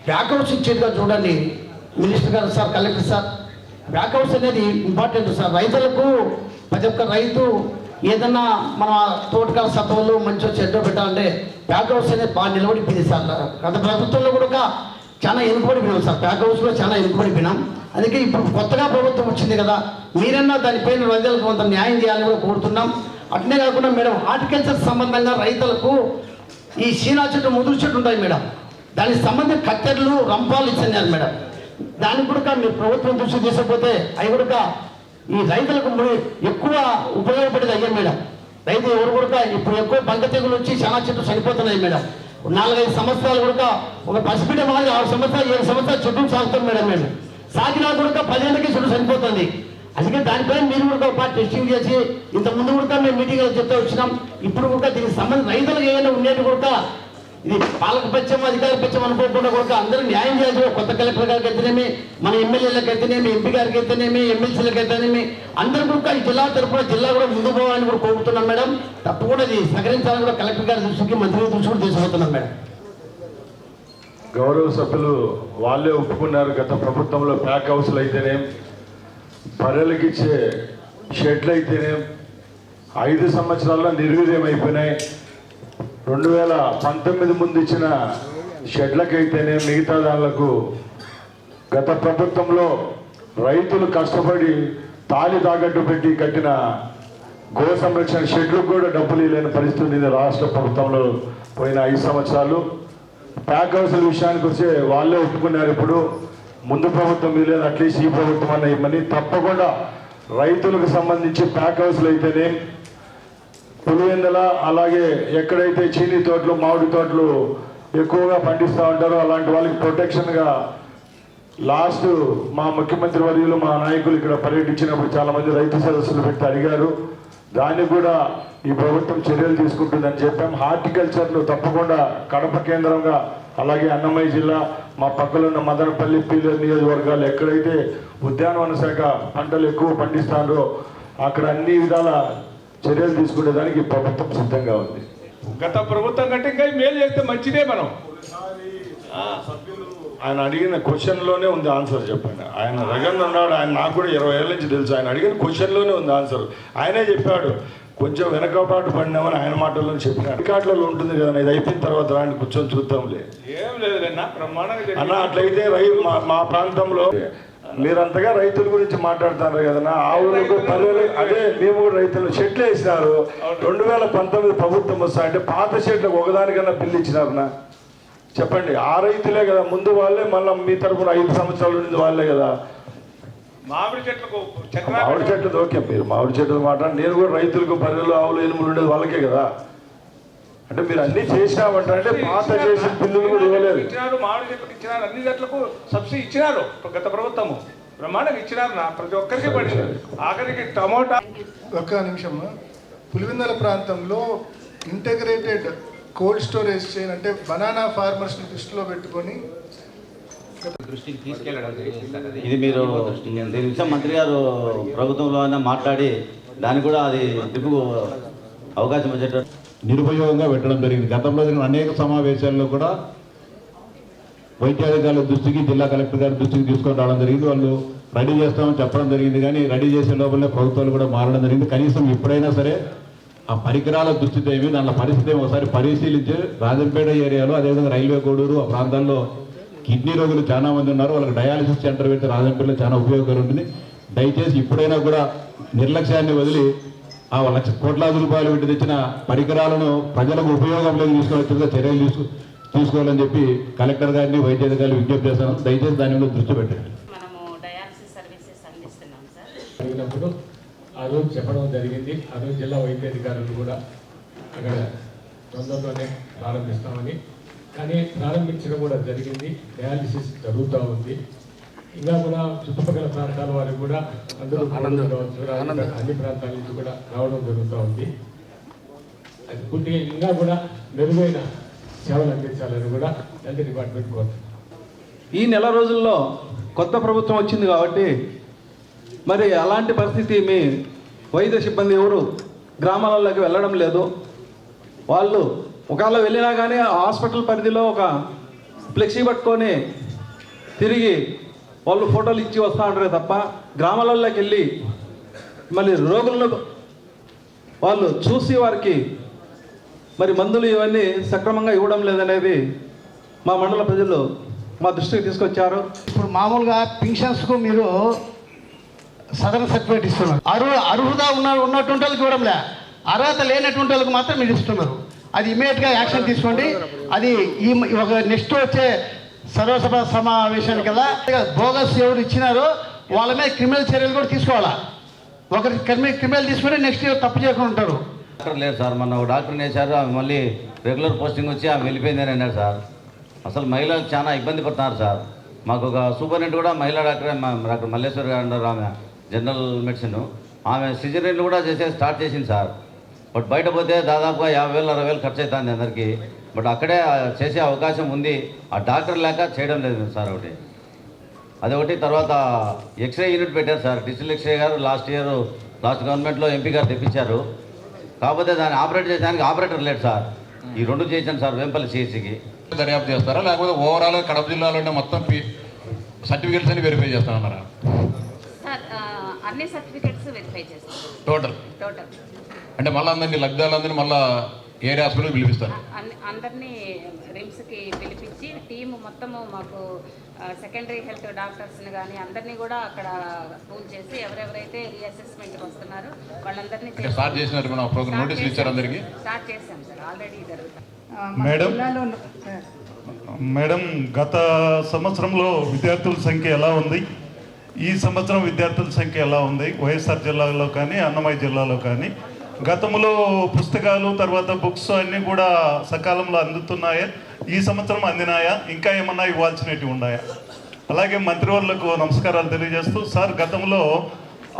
Back house ఇచ్చేదిగా చూడండి minister గారు sir, collector sir. Back house అనేది ఇంపార్టెంట్ సార్. రైతులకు ప్రతి ఒక్క రైతు ఏదన్నా మన తోటకాల సత్వాలు మంచిగా చెడ్డ పెట్టాలంటే బ్యాక్ హౌస్ అనేది బాగా నిలబడిపోయింది సార్. గత ప్రభుత్వంలో కూడా చాలా వెనుకబడిపోయినాం సార్. బ్యాక్ హౌస్లో చాలా వెనుకబడిపోయినాం. అందుకే ఇప్పుడు కొత్తగా ప్రభుత్వం వచ్చింది కదా, మీరన్నా దానిపైన రైతులకు కొంత న్యాయం చేయాలని కూడా కోరుతున్నాం. అట్నే కాకుండా మేడం, హార్టికల్చర్ సంబంధంగా రైతులకు ఈ సీనా చెట్టు, ముదురు చెట్టు ఉంటాయి మేడం, దానికి సంబంధించిన కత్తెరలు, రంపాలు ఇచ్చారు మేడం. దానికి కూడా మీరు ప్రభుత్వం దృష్టి తీసుకపోతే అవి కూడా ఈ రైతులకు ఎక్కువ ఉపయోగపడేది అయ్యాయి మేడం. రైతు ఎవరు కూడా ఇప్పుడు ఎక్కువ బంక తెగులు వచ్చి చాలా చెట్లు చనిపోతున్నాయి మేడం. 4-5 సంవత్సరాలు కూడా ఒక పసిపిట మాది 6 సంవత్సరాలు 7 సంవత్సరాలు చుట్టూ సాగుతాం మేడం. మేము సాగినా కూడా 10 ఏళ్ళకి చుట్టూ చనిపోతుంది. అందుకే దానిపై మీరు కూడా ఒక టెస్టింగ్ చేసి ఇంతకుముందు కూడా మేము మీటింగ్లో చెప్తూ వచ్చినాం. ఇప్పుడు కూడా దీనికి సంబంధించి రైతులకు ఏమైనా ఉండేది కూడా ఇది పాలక పక్షం, అధికార పక్షం అనుకోకుండా కూడా అందరూ న్యాయం చేయాలి. కొత్త కలెక్టర్ గారికి అయితేనేమి, మన ఎమ్మెల్యేలకు అయితేనేమి, ఎంపీ గారికి అయితేనేమి, ఎమ్మెల్సీలకు అయితేనేమి, అందరూ కూడా ఈ జిల్లా తరఫున జిల్లా కూడా ముందు పోవాలని కూడా కోరుతున్నాం మేడం. తప్పకుండా ఇది సహకరించాలని కూడా కలెక్టర్ గారి దృష్టికి, మంత్రి దృష్టి కూడా తీసుకుపోతున్నాం మేడం. గౌరవ సభ్యులు వాళ్ళే ఒప్పుకున్నారు. గత ప్రభుత్వంలో ప్యాక్ హౌస్లు అయితేనే, బర్రెలకు ఇచ్చే షెడ్లు అయితేనే 5 సంవత్సరాల్లో నిర్వీర్యం అయిపోయినాయి. 2019 ముందు ఇచ్చిన షెడ్లకైతేనే, మిగతా దాళ్లకు గత ప్రభుత్వంలో రైతులు కష్టపడి తాళి తాకట్టు పెట్టి కట్టిన గో సంరక్షణ షెడ్లకు కూడా డబ్బులు లేని పరిస్థితి ఉంది రాష్ట్ర ప్రభుత్వంలో పోయిన 5 సంవత్సరాలు. ప్యాక్ హౌస్ల విషయానికి వస్తే వాళ్ళే ఒప్పుకున్నారు. ఇప్పుడు ముందు ప్రభుత్వం మీద అట్లీస్ట్ ఈ ప్రభుత్వం అన్న ఇవ్వని తప్పకుండా రైతులకు సంబంధించి ప్యాక్ హౌస్లు అయితేనే, పులివెందుల, అలాగే ఎక్కడైతే చీనీ తోటలు, మామిడి తోటలు ఎక్కువగా పండిస్తూ ఉంటారో అలాంటి వాళ్ళకి ప్రొటెక్షన్గా లాస్ట్ మా ముఖ్యమంత్రి వర్యులు, మా నాయకులు ఇక్కడ పర్యటించినప్పుడు చాలామంది రైతు సదస్సులు పెట్టి అడిగారు. దానికి కూడా ఈ ప్రభుత్వం చర్యలు తీసుకుంటుందని చెప్పాం. హార్టికల్చర్ను తప్పకుండా కడప కేంద్రంగా, అలాగే అన్నమయ్య జిల్లా, మా పక్కలో ఉన్న మదనపల్లి, పీలేరు నియోజకవర్గాలు ఎక్కడైతే ఉద్యానవన శాఖ పంటలు ఎక్కువ పండిస్తారో అక్కడ అన్ని విధాల చర్యలు తీసుకునేదానికి ప్రభుత్వం సిద్ధంగా ఉంది. గత ప్రభుత్వం కంటే ఇంకా మేలు చేస్తే మంచిదే. మనం ఆయన అడిగిన క్వశ్చన్లోనే ఉంది ఆన్సర్. చెప్పండి, ఆయన రగన్ ఉన్నాడు, ఆయన నాకు కూడా 20 ఏళ్ళ నుంచి తెలుసు. ఆయన అడిగిన క్వశ్చన్లోనే ఉంది ఆన్సర్. ఆయనే చెప్పాడు కొంచెం వెనకపాటు పడినామని ఆయన మాటల్లో చెప్పినాడు. రికార్డులలో ఉంటుంది కదా, ఇది అయిపోయిన తర్వాత రాండి కూర్చొని చూద్దాంలే. ఏం లేదు బ్రహ్మాండంగా అన్న. అట్లయితే మా ప్రాంతంలో మీరంతగా రైతుల గురించి మాట్లాడుతున్నారు కదన్నా, ఆవులకు పల్లెలు, అదే మేము కూడా రైతులు షెడ్లు వేసినారు. 2019 ప్రభుత్వం వస్తా అంటే పాత షెడ్లకు ఒకదానికన్నా బిల్లు ఇచ్చినారన్నా చెప్పండి. ఆ రైతులే కదా ముందు వాళ్ళే, మళ్ళీ మీ తరఫున 5 సంవత్సరాల నుండి వాళ్ళే కదా. మామిడి చెట్లకు మామిడి చెట్లు ఓకే, మీరు మామిడి చెట్లు మాట్లాడి, నేను కూడా రైతులకు బర్రెలు, ఆవులు, ఎనుములు ఉండేది వాళ్ళకే కదా. అంటే మీరు అన్ని చేసినామంటే పాత చేసిన బిల్లులు కూడా ఇవ్వలేదు. ఇచ్చినారు, మామిడి చెట్లకు ఇచ్చినారు, అన్ని చెట్లకు సబ్సిడీ ఇచ్చినారు గత ప్రభుత్వము. బ్రహ్మాండంగా ఇచ్చినారు. ప్రతి ఒక్కరికి పడింది. ఆఖరికి టమోటా. ఒక్క నిమిషం. పులివెందుల ప్రాంతంలో ఇంటగ్రేటెడ్ కోల్డ్ స్టోరేజ్ చైన్ అంటే బనానా ఫార్మర్స్ని దృష్టిలో పెట్టుకొని దృష్టికి తీసుకెళ్ళడం జరిగింది. ఇది మీరు దీని విషయం మంత్రి గారు ప్రభుత్వంలో మాట్లాడి దానికి కూడా అది దిగువ అవకాశం వచ్చేటట్టు నిరుపయోగంగా పెట్టడం జరిగింది. గతంలో జరిగిన అనేక సమావేశాల్లో కూడా వైద్యాధికారుల దృష్టికి, జిల్లా కలెక్టర్ గారి దృష్టికి తీసుకొని రావడం జరిగింది. వాళ్ళు రెడీ చేస్తామని చెప్పడం జరిగింది. కానీ రెడీ చేసే లోపలనే ప్రభుత్వాలు కూడా మారడం జరిగింది. కనీసం ఇప్పుడైనా సరే ఆ పరికరాల దుస్థితి ఏమి, దాని పరిస్థితి ఏమి ఒకసారి పరిశీలించి, రాజంపేట ఏరియాలో, అదేవిధంగా రైల్వే కోడూరు ఆ ప్రాంతాల్లో కిడ్నీ రోగులు చాలా మంది ఉన్నారు. వాళ్ళకి డయాలసిస్ సెంటర్ పెడితే రాజంపేటలో చాలా ఉపయోగకరం ఉంటుంది. దయచేసి ఇప్పుడైనా కూడా నిర్లక్ష్యాన్ని వదిలి ఆ కోట్లాది రూపాయలు పెట్టి తెచ్చిన పరికరాలను ప్రజలకు ఉపయోగంలోకి తీసుకువచ్చేందుకు చర్యలు తీసుకోవాలని చెప్పి కలెక్టర్ గారిని, వైద్యాధికారులు విజ్ఞప్తి చేస్తాను. దయచేసి దాని మీద దృష్టి పెట్టండి. అడిగినప్పుడు ఆ రోజు చెప్పడం జరిగింది. ఆ రోజు జిల్లా వైద్యాధికారులు కూడా అక్కడ తొందరలోనే ప్రారంభిస్తామని, కానీ ప్రారంభించడం కూడా జరిగింది. డయాలిసిస్ జరుగుతూ ఉంది. ఇంకా కూడా చుట్టుపక్కల ప్రాంతాల వారికి కూడా అందరూ అన్ని ప్రాంతాల నుంచి కూడా రావడం జరుగుతూ ఉంది. అది పూర్తిగా ఇంకా కూడా మెరుగైన సేవలు అందించాలని కూడా హెల్త్ డిపార్ట్మెంట్ కోరుతుంది. ఈ నెల రోజుల్లో కొత్త ప్రభుత్వం వచ్చింది కాబట్టి మరి అలాంటి పరిస్థితి, మీ వైద్య సిబ్బంది ఎవరు గ్రామాలలోకి వెళ్ళడం లేదు. వాళ్ళు ఒకవేళ వెళ్ళినా కానీ హాస్పిటల్ పరిధిలో ఒక ఫ్లెక్సీ పట్టుకొని తిరిగి వాళ్ళు ఫోటోలు ఇచ్చి వస్తూ ఉంటారే తప్ప గ్రామాలలోకి వెళ్ళి మళ్ళీ రోగులను వాళ్ళు చూసి వారికి మరి మందులు ఇవన్నీ సక్రమంగా ఇవ్వడం లేదనేది మా మండల ప్రజలు మా దృష్టికి తీసుకొచ్చారు. ఇప్పుడు మామూలుగా పింఛన్స్కు మీరు సదరన్ సర్టిఫికేట్ ఇస్తున్నారు. అర్హత ఉన్నటువంటి వాళ్ళకి ఇవ్వడంలే, అర్హత లేనటువంటి వాళ్ళకి మాత్రం మీరు ఇస్తున్నారు. అది ఇమీడియట్గా యాక్షన్ తీసుకోండి. అది ఈ ఒక నెక్స్ట్ వచ్చే సర్వసభ సమావేశానికి కదా బోగస్ ఎవరు ఇచ్చినారో వాళ్ళ మీద క్రిమినల్ చర్యలు కూడా తీసుకోవాలా. ఒకరికి క్రిమినల్ తీసుకుంటే నెక్స్ట్ ఇయర్ తప్పు చేయకుండా ఉంటారు. డాక్టర్ లేదు సార్, మొన్న ఒక డాక్టర్ని వేశారు, ఆమె మళ్ళీ రెగ్యులర్ పోస్టింగ్ వచ్చి ఆమె వెళ్ళిపోయిందని అన్నారు సార్. అసలు మహిళలు చాలా ఇబ్బంది పడుతున్నారు సార్. మాకు ఒక సూపరింటెండెంట్ కూడా మహిళా డాక్టర్ డాక్టర్ మల్లేశ్వరి గారు అన్నారు, ఆమె జనరల్ మెడిసిన్, ఆమె సిజరీన్లు కూడా స్టార్ట్ చేసింది సార్. బట్ బయట పోతే దాదాపుగా 50,000 60,000 ఖర్చు అవుతుంది అందరికీ. బట్ అక్కడే చేసే అవకాశం ఉంది, ఆ డాక్టర్ లేక చేయడం లేదు సార్. ఒకటి అదొకటి. తర్వాత ఎక్స్రే యూనిట్ పెట్టారు సార్, డిజిటల్ ఎక్స్రే గారు లాస్ట్ గవర్నమెంట్లో ఎంపీ గారు తెప్పించారు. కాకపోతే దాన్ని ఆపరేట్ చేయడానికి ఆపరేటర్ లేడు సార్. ఈ రెండు చేశాను సార్ వేంపల్లి సిఎస్సికి. దర్యాప్తు చేస్తారా లేకపోతే ఓవరాల్ కడప జిల్లాలోనే మొత్తం సర్టిఫికేట్స్ అని వెరిఫై చేస్తామన్నారా? అన్ని సర్టిఫికేట్స్ వెరిఫై చేస్తాం టోటల్. అంటే మళ్ళీ అందరినీ లగ్దాలందరినీ మళ్ళీ ఏరియా హాస్పిటల్కి పిలిపిస్తారు? అందరినీ రిమ్స్కి పిలిపించి టీము మొత్తము మాకు సెకండరీ హెల్త్ డాక్టర్స్ని కానీ అందరినీ కూడా అక్కడ పూల్ చేసి ఎవరెవరైతే రీఅసెస్మెంట్కి వస్తున్నారో వాళ్ళందరినీ స్టార్ట్ చేసినారు. మన ప్రోగ్రామ్ నోటీసులు ఇచ్చారు అందరికీ? స్టార్ట్ చేశాం సార్, ఆల్రెడీ జరుగుతుంది. మేడం, గత సంవత్సరంలో విద్యార్థుల సంఖ్య ఎలా ఉంది, ఈ సంవత్సరం విద్యార్థుల సంఖ్య ఎలా ఉంది వైఎస్ఆర్ జిల్లాలో కానీ అన్నమయ్య జిల్లాలో కానీ? గతంలో పుస్తకాలు తర్వాత బుక్స్ అన్నీ కూడా సకాలంలో అందుతున్నాయా? ఈ సంవత్సరం అందినాయా? ఇంకా ఏమన్నా ఇవ్వాల్సినవి ఉన్నాయా? అలాగే మంత్రివర్లకు నమస్కారాలు తెలియజేస్తూ, సార్ గతంలో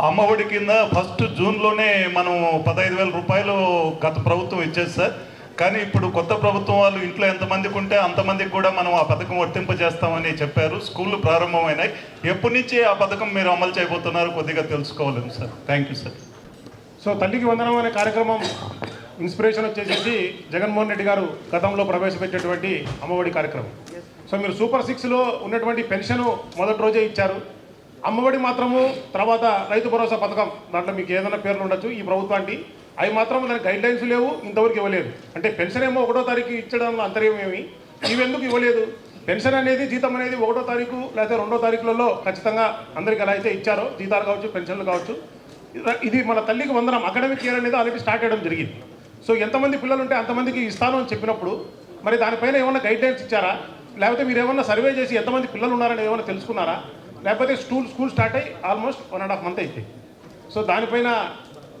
అమ్మఒడి కింద ఫస్ట్ జూన్లోనే మనం 15,000 రూపాయలు గత ప్రభుత్వం ఇచ్చేది సార్. కానీ ఇప్పుడు కొత్త ప్రభుత్వం వాళ్ళు ఇంట్లో ఎంతమందికి ఉంటే అంతమందికి కూడా మనం ఆ పథకం వర్తింపజేస్తామని చెప్పారు. స్కూళ్ళు ప్రారంభమైనాయి. ఎప్పటి నుంచి ఆ పథకం మీరు అమలు చేయబోతున్నారు కొద్దిగా తెలుసుకోవాలని sir. Thank you sir. So తల్లికి వందనం అనే కార్యక్రమం ఇన్స్పిరేషన్ వచ్చేసి జగన్మోహన్ రెడ్డి గారు గతంలో ప్రవేశపెట్టినటువంటి అమ్మఒడి కార్యక్రమం. సో మీరు సూపర్ 6లో ఉన్నటువంటి పెన్షను మొదటి రోజే ఇచ్చారు. అమ్మఒడి మాత్రము తర్వాత రైతు భరోసా పథకం, దాంట్లో మీకు ఏదైనా పేర్లు ఉండొచ్చు ఈ ప్రభుత్వానికి, అవి మాత్రం దానికి గైడ్ లైన్స్ లేవు, ఇంతవరకు ఇవ్వలేదు. అంటే పెన్షన్ ఏమో 1వ తారీఖు ఇచ్చడంలో అంతర్యమేమి, ఇవి ఎందుకు ఇవ్వలేదు? పెన్షన్ అనేది జీతం అనేది 1వ తారీఖు లేకపోతే 2వ తారీఖులలో ఖచ్చితంగా అందరికి ఎలా అయితే ఇచ్చారో జీతాలు కావచ్చు పెన్షన్లు కావచ్చు. ఇది మన తల్లికి వందనం అకాడమిక్ ఇయర్ అనేది ఆల్రెడీ స్టార్ట్ చేయడం జరిగింది. సో ఎంతమంది పిల్లలు ఉంటే అంతమందికి ఇస్తాను అని చెప్పినప్పుడు మరి దానిపైన ఏమన్నా గైడ్ లైన్స్ ఇచ్చారా? లేకపోతే మీరు ఏమన్నా సర్వే చేసి ఎంతమంది పిల్లలు ఉన్నారని ఏమైనా తెలుసుకున్నారా? లేకపోతే స్కూల్ స్టార్ట్ అయ్యి ఆల్మోస్ట్ 1.5 month అయితే. సో దానిపైన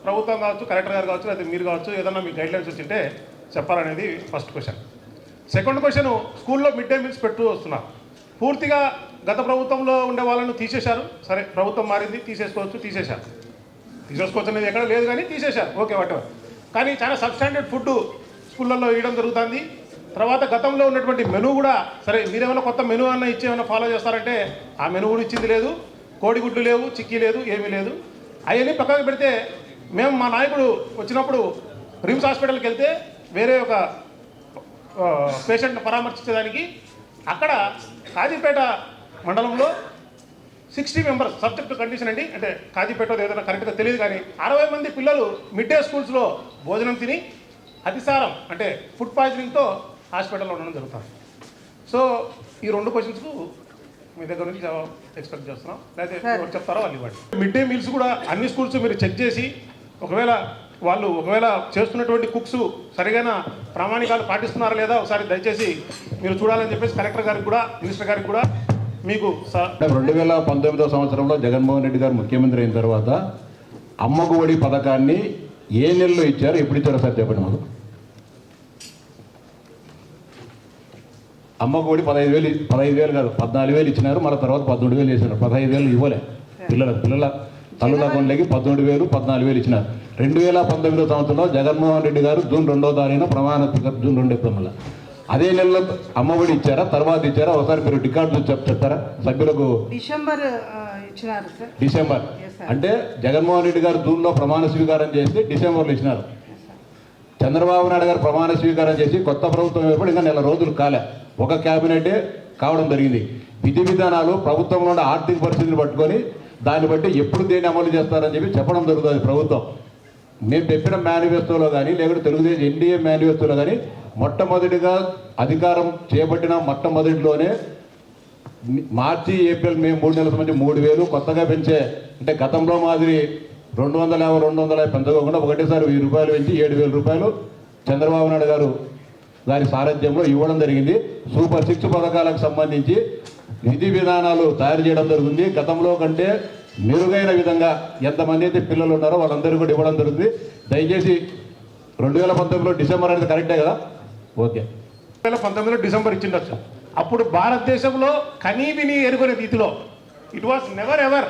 ప్రభుత్వం కావచ్చు, కలెక్టర్ గారు కావచ్చు, లేకపోతే మీరు కావచ్చు, ఏదన్నా మీకు గైడ్ లైన్స్ వచ్చింటే చెప్పాలనేది ఫస్ట్ క్వశ్చన్. సెకండ్ క్వశ్చన్, స్కూల్లో మిడ్ డే మీల్స్ పెడుతూ వస్తున్నారు. పూర్తిగా గత ప్రభుత్వంలో ఉండే వాళ్ళను తీసేశారు. సరే ప్రభుత్వం మారింది, తీసేసుకోవచ్చు అనేది ఎక్కడ లేదు కానీ తీసేశారు, ఓకే వాటెవర్. కానీ చాలా సబ్స్టాండర్డ్ ఫుడ్ స్కూళ్ళల్లో ఇవ్వడం జరుగుతుంది. తర్వాత గతంలో ఉన్నటువంటి మెనూ కూడా సరే మీరేమైనా కొత్త మెనూ అన్న ఇచ్చి ఏమైనా ఫాలో చేస్తారంటే ఆ మెనూ కూడా ఇచ్చింది లేదు, కోడిగుడ్లు లేవు, చిక్కీ లేదు, ఏమీ లేదు. అవన్నీ పక్కకు పెడితే మేము మా నాయకుడు వచ్చినప్పుడు రిమ్స్ హాస్పిటల్కి వెళ్తే వేరే ఒక పేషెంట్ని పరామర్శించడానికి అక్కడ కాజీపేట మండలంలో 60 members సబ్జెక్ట్ కండిషన్ అండి, అంటే కాజీపేట ఏదైనా కరెక్ట్గా తెలియదు కానీ 60 మంది పిల్లలు మిడ్ డే స్కూల్స్లో భోజనం తిని అతిసారం అంటే ఫుడ్ పాయిజనింగ్తో హాస్పిటల్లో ఉండడం జరుగుతుంది. సో ఈ 2 క్వశ్చన్స్కు మీ దగ్గర నుంచి ఎక్స్పెక్ట్ చేస్తున్నాం, లేకపోతే ఎవరు చెప్తారో వాళ్ళు ఇవ్వండి. మిడ్ డే మీల్స్ కూడా అన్ని స్కూల్స్ మీరు చెక్ చేసి ఒకవేళ చేస్తున్నటువంటి కుక్స్ సరిగైన ప్రామాణికాలు పాటిస్తున్నారా లేదా ఒకసారి దయచేసి మీరు చూడాలని చెప్పేసి కలెక్టర్ గారికి కూడా మినిస్టర్ గారికి కూడా మీకు 2019 సంవత్సరంలో జగన్మోహన్ రెడ్డి గారు ముఖ్యమంత్రి అయిన తర్వాత అమ్మకు ఒడి పథకాన్ని ఏ నెలలో ఇచ్చారు, ఎప్పుడు ఇచ్చారో సార్ చెప్పండి మాకు. అమ్మకు ఒడి 15,000 కాదు 14,000 ఇచ్చినారు, మళ్ళీ తర్వాత 13,000 చేసినారు. 15,000 ఇవ్వలే పిల్లల తల్లుల అకౌంట్లకి 13,000 14,000 ఇచ్చినారు. 2019 సంవత్సరంలో జగన్మోహన్ రెడ్డి గారు జూన్ 2వ తారీఖున ప్రమాణ స్వీకారం, జూన్ 2 ఏప్రిల్ అదే నెలలో అమ్మఒడి ఇచ్చారా, తర్వాత ఇచ్చారా? ఒకసారి మీరు రికార్డులు చెప్తారా సభ్యులకు? డిసెంబర్ అంటే జగన్మోహన్ రెడ్డి గారు జూన్లో ప్రమాణ స్వీకారం చేసి డిసెంబర్లో ఇచ్చినారు. చంద్రబాబు నాయుడు గారు ప్రమాణ స్వీకారం చేసి కొత్త ప్రభుత్వం ఏర్పడి ఇంకా 1 నెల రోజులు కాలే. ఒక క్యాబినెటే కావడం జరిగింది. విధి విధానాలు ప్రభుత్వంలో ఉన్న ఆర్థిక పరిస్థితిని పట్టుకొని దాన్ని బట్టి ఎప్పుడు దేన్ని అమలు చేస్తారని చెప్పి చెప్పడం జరుగుతుంది ప్రభుత్వం. మేము చెప్పిన మేనిఫెస్టోలో కానీ లేకుంటే తెలుగుదేశం ఎన్డీఏ మేనిఫెస్టోలో కానీ మొట్టమొదటిగా అధికారం చేపట్టిన మొట్టమొదటిలోనే మార్చి ఏప్రిల్ మే 3 నెలల నుంచి 3,000 కొత్తగా పెంచే, అంటే గతంలో మాదిరి 250 పెంచుకోకుండా ఒకటేసారి 1000 రూపాయలు పెంచి 7,000 రూపాయలు చంద్రబాబు నాయుడు గారి సారథ్యంలో ఇవ్వడం జరిగింది. సూపర్ 6 పథకాలకు సంబంధించి విధి విధానాలు తయారు చేయడం జరుగుతుంది. గతంలో కంటే మెరుగైన విధంగా ఎంతమంది అయితే పిల్లలు ఉన్నారో వాళ్ళందరూ కూడా ఇవ్వడం జరుగుతుంది. దయచేసి 2019లో డిసెంబర్ అనేది కరెక్టే కదా? ఓకే, 2019లో డిసెంబర్ ఇచ్చిండొచ్చు. అప్పుడు భారతదేశంలో కనీవిని ఎరుగని రీతిలో it was never ever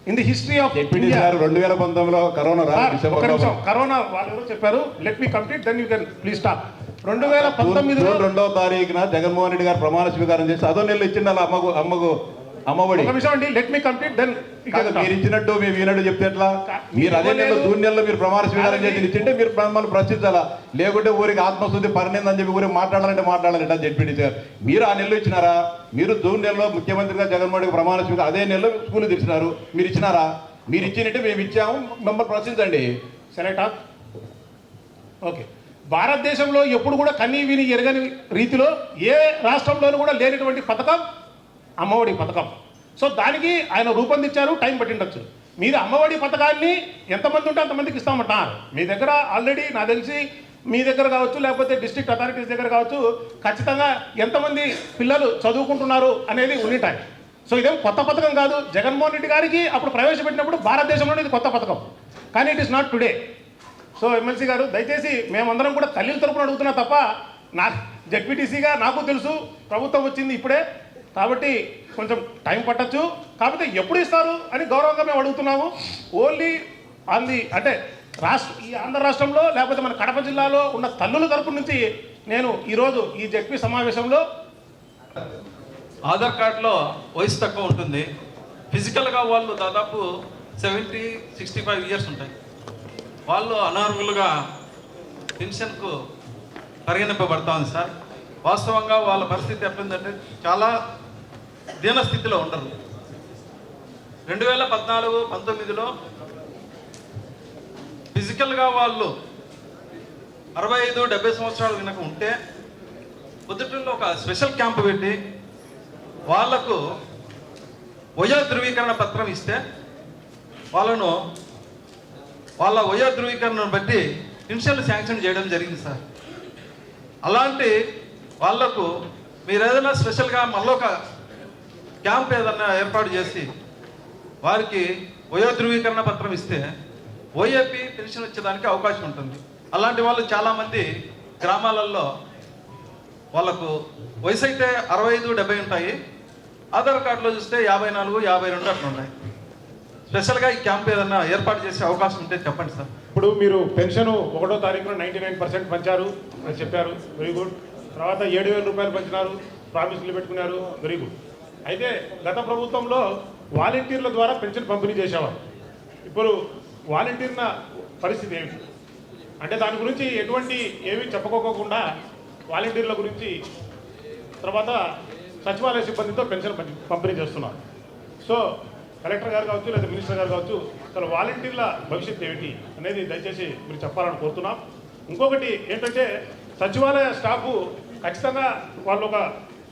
in the history of India. 2019లో కరోనా వాళ్ళు ఎవరో చెప్పారు. Let me complete then you can please stop. 2019లో 2వ తారీఖున జగన్మోహన్ రెడ్డి గారు ప్రమాణ స్వీకారం చేసి అదో నెలలు ఇచ్చిండాలి అమ్మకు అమ్మఒడి. ఒక విషయం అండి, లెట్ మీ కంప్లీట్ దెన్ మీరు ఇచ్చినట్టు మేము ఈనాడు చెప్తే ఎట్లా? మీరు అదే నెలలో జూన్ నెలలో మీరు ప్రమాణ స్వీకారం చేసి ఇచ్చింటే మీరు మమ్మల్ని ప్రశ్నించాలా, లేకుంటే ఊరికి ఆత్మశుద్ధి పరిణిందని చెప్పి ఊరికి మాట్లాడాలంటే జడ్పీటీ గారు మీరు ఆ నెలలో ఇచ్చినారా? మీరు జూన్ నెలలో ముఖ్యమంత్రిగా జగన్మోహన్ రెడ్డి ప్రమాణ స్వీకారం అదే నెలలో స్కూల్ తెచ్చినారు, మీరు ఇచ్చినారా? మీరు ఇచ్చినట్టే మేము ఇచ్చాము, మమ్మల్ని ప్రశ్నించండి. సెలెక్ట్. ఓకే, భారతదేశంలో ఎప్పుడు కూడా కన్నీ విని ఎరగని రీతిలో ఏ రాష్ట్రంలోనూ కూడా లేనటువంటి పథకం అమ్మఒడి పథకం. సో దానికి ఆయన రూపొందించారు, టైం పట్టిండొచ్చు. మీరు అమ్మఒడి పథకాన్ని ఎంతమంది ఉంటే అంతమందికి ఇస్తామంటారు. మీ దగ్గర ఆల్రెడీ నాకు తెలిసి మీ దగ్గర కావచ్చు, లేకపోతే డిస్ట్రిక్ట్ అథారిటీస్ దగ్గర కావచ్చు, ఖచ్చితంగా ఎంతమంది పిల్లలు చదువుకుంటున్నారు అనేది ఉండిటాయి. సో ఇదేం కొత్త పథకం కాదు. జగన్మోహన్ రెడ్డి గారికి అప్పుడు ప్రవేశపెట్టినప్పుడు భారతదేశంలోనే ఇది కొత్త పథకం, కానీ it is not today. So MLC గారు దయచేసి మేమందరం కూడా తల్లిల తరపున అడుగుతున్నా తప్ప, నా జెడ్పీటీసీగా నాకు తెలుసు ప్రభుత్వం వచ్చింది ఇప్పుడే, కాబట్టి కొంచెం టైం పట్టచ్చు. కాకపోతే ఎప్పుడు ఇస్తారు అని గౌరవంగా మేము అడుగుతున్నాము. ఓన్లీ అంది అంటే ఈ ఆంధ్ర రాష్ట్రంలో లేకపోతే మన కడప జిల్లాలో ఉన్న తల్లుల తరపు నుంచి నేను ఈరోజు ఈ జెడ్పీ సమావేశంలో ఆధార్ కార్డులో వయసు తక్కువ ఉంటుంది, ఫిజికల్గా వాళ్ళు దాదాపు 70-65 ఇయర్స్ ఉంటాయి. వాళ్ళు అనర్హులుగా పెన్షన్కు పరిగణింపబడతా ఉంది సార్. వాస్తవంగా వాళ్ళ పరిస్థితి ఎట్లుందంటే చాలా దీన స్థితిలో ఉండరు. 2014-19లో ఫిజికల్గా వాళ్ళు 65-70 సంవత్సరాలు కనుక ఉంటే పొద్దుటూరులో ఒక స్పెషల్ క్యాంప్ పెట్టి వాళ్లకు వయో ధృవీకరణ పత్రం ఇస్తే వాళ్ళను వాళ్ళ వయో ధృవీకరణను బట్టి పెన్షన్లు శాంక్షన్ చేయడం జరిగింది సార్. అలాంటి వాళ్లకు మీరు ఏదైనా స్పెషల్గా మళ్ళీ ఒక క్యాంప్ ఏదన్నా ఏర్పాటు చేసి వారికి వయో ధృవీకరణ పత్రం ఇస్తే ఓఏపీ పెన్షన్ వచ్చేదానికి అవకాశం ఉంటుంది. అలాంటి వాళ్ళు చాలామంది గ్రామాలలో వాళ్ళకు వయసు అయితే 65-70 ఉంటాయి, ఆధార్ కార్డులో చూస్తే 54-52 అట్లా ఉన్నాయి. స్పెషల్గా ఈ క్యాంప్ ఏదన్నా ఏర్పాటు చేసే అవకాశం ఉంటే చెప్పండి సార్. ఇప్పుడు మీరు పెన్షన్ 1వ తారీఖున 99% పంచారు అని చెప్పారు, వెరీ గుడ్. తర్వాత 7,000 రూపాయలు పంచినారు, ప్రామిస్లు పెట్టుకున్నారు, వెరీ గుడ్. అయితే గత ప్రభుత్వంలో వాలంటీర్ల ద్వారా పెన్షన్ పంపిణీ చేసేవారు. ఇప్పుడు వాలంటీర్ల పరిస్థితి ఏమిటి అంటే దాని గురించి ఎటువంటి ఏమీ చెప్పుకోకుండా వాలంటీర్ల గురించి తర్వాత సచివాలయ సిబ్బందితో పెన్షన్ పంపిణీ చేస్తున్నారు. సో కలెక్టర్ గారు కావచ్చు లేదా మినిస్టర్ గారు కావచ్చు, అసలు వాలంటీర్ల భవిష్యత్తు ఏమిటి అనేది దయచేసి మీరు చెప్పాలని కోరుతున్నాం. ఇంకొకటి ఏంటంటే సచివాలయ స్టాఫ్ ఖచ్చితంగా వాళ్ళు ఒక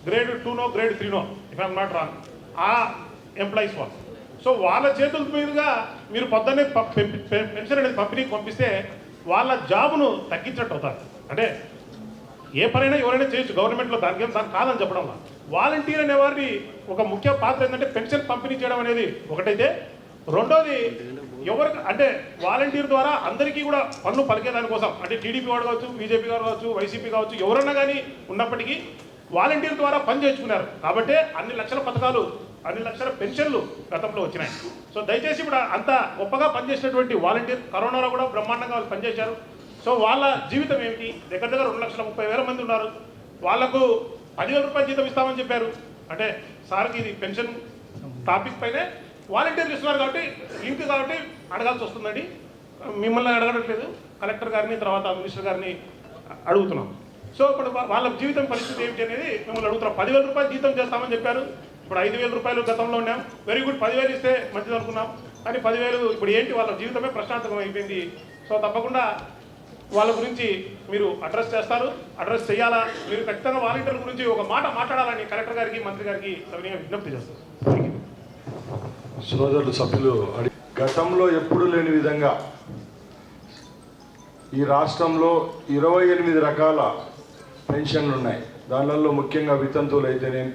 గ్రేడ్ 2నో గ్రేడ్ 3నో ఇఫ్ ఐఎమ్ నాట్ రాంగ్ ఆ ఎంప్లాయీస్ వాళ్ళు. సో వాళ్ళ చేతుల మీదుగా మీరు పొద్దున్నే పెన్షన్ అనేది పంపిణీకి పంపిస్తే వాళ్ళ జాబును తగ్గించినట్టు అవుతారు. అంటే ఏ పనైనా ఎవరైనా చేయొచ్చు గవర్నమెంట్లో, దానికి కాదని చెప్పడం. వాలంటీర్ అనేవారిని ఒక ముఖ్య పాత్ర ఏంటంటే పెన్షన్ పంపిణీ చేయడం అనేది ఒకటైతే, రెండోది ఎవరికి అంటే వాలంటీర్ ద్వారా అందరికీ కూడా పన్ను పలికేదానికోసం, అంటే టీడీపీ వాడు కావచ్చు, బీజేపీ గారు కావచ్చు, వైసీపీ కావచ్చు, ఎవరన్నా కానీ ఉన్నప్పటికీ వాలంటీర్ ద్వారా పని చేయించుకున్నారు కాబట్టి అన్ని లక్షల పథకాలు, అన్ని లక్షల పెన్షన్లు గతంలో వచ్చినాయి. సో దయచేసి ఇప్పుడు అంత గొప్పగా పనిచేసినటువంటి వాలంటీర్ కరోనాలో కూడా బ్రహ్మాండంగా వాళ్ళు పనిచేశారు. సో వాళ్ళ జీవితం ఏమిటి? దగ్గర 2,30,000 మంది ఉన్నారు. వాళ్లకు 10,000 రూపాయలు జీతం ఇస్తామని చెప్పారు. అంటే సార్కి ఇది పెన్షన్ టాపిక్ పైనే వాలంటీర్లు ఇస్తున్నారు కాబట్టి లింక్ కాబట్టి అడగాల్సి వస్తుందండి. మిమ్మల్ని అడగట్లేదు, కలెక్టర్ గారిని తర్వాత మినిస్టర్ గారిని అడుగుతున్నాం. సో ఇప్పుడు వాళ్ళ జీవితం పరిస్థితి ఏమిటి అనేది మిమ్మల్ని అడుగుతున్నాం. 10,000 రూపాయలు జీతం చేస్తామని చెప్పారు, ఇప్పుడు 5,000 రూపాయలు గతంలో ఉన్నాం. వెరీ గుడ్, 10,000 ఇస్తే మంచిది అనుకున్నాం, కానీ 10,000 ఇప్పుడు ఏంటి, వాళ్ళ జీవితమే ప్రశాంతంగా అయిపోయింది. సో తప్పకుండా వాళ్ళ గురించి మీరు అడ్రస్ చేస్తారు, అడ్రస్ చేయాలా, మీరు ఖచ్చితంగా వాలంటీర్ల గురించి ఒక మాట మాట్లాడాలని కలెక్టర్ గారికి మంత్రి గారికి సవినీయంగా విజ్ఞప్తి చేస్తారు. సోదరులు సభ్యులు గతంలో ఎప్పుడూ లేని విధంగా ఈ రాష్ట్రంలో 28 రకాల పెన్షన్లు ఉన్నాయి. దానిలో ముఖ్యంగా వితంతువులు అయితేనేం,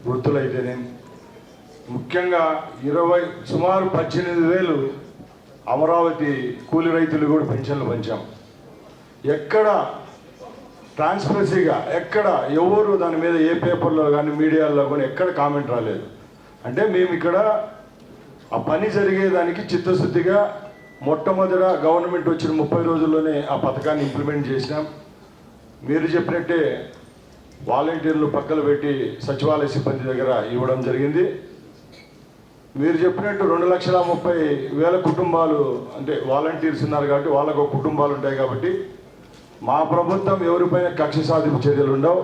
వృద్ధులు అయితేనేం, ముఖ్యంగా సుమారు 18,000 అమరావతి కూలి రైతులు కూడా పెన్షన్లు పంచాం. ఎక్కడ ట్రాన్స్పరెన్సీగా ఎక్కడ ఎవరు దాని మీద ఏ పేపర్లో కానీ మీడియాలో కానీ ఎక్కడ కామెంట్ రాలేదు. అంటే మేము ఇక్కడ ఆ పని జరిగేదానికి చిత్తశుద్ధిగా మొట్టమొదట గవర్నమెంట్ వచ్చిన 30 రోజుల్లోనే ఆ పథకాన్ని ఇంప్లిమెంట్ చేసినాం. మీరు చెప్పినట్టే వాలంటీర్లు పక్కన పెట్టి సచివాలయ సిబ్బంది దగ్గర ఇవ్వడం జరిగింది. మీరు చెప్పినట్టు 2,30,000 కుటుంబాలు అంటే వాలంటీర్స్ ఉన్నారు కాబట్టి వాళ్ళకు కుటుంబాలు ఉంటాయి కాబట్టి మా ప్రభుత్వం ఎవరిపైన కక్ష సాధింపు చర్యలు ఉండవు.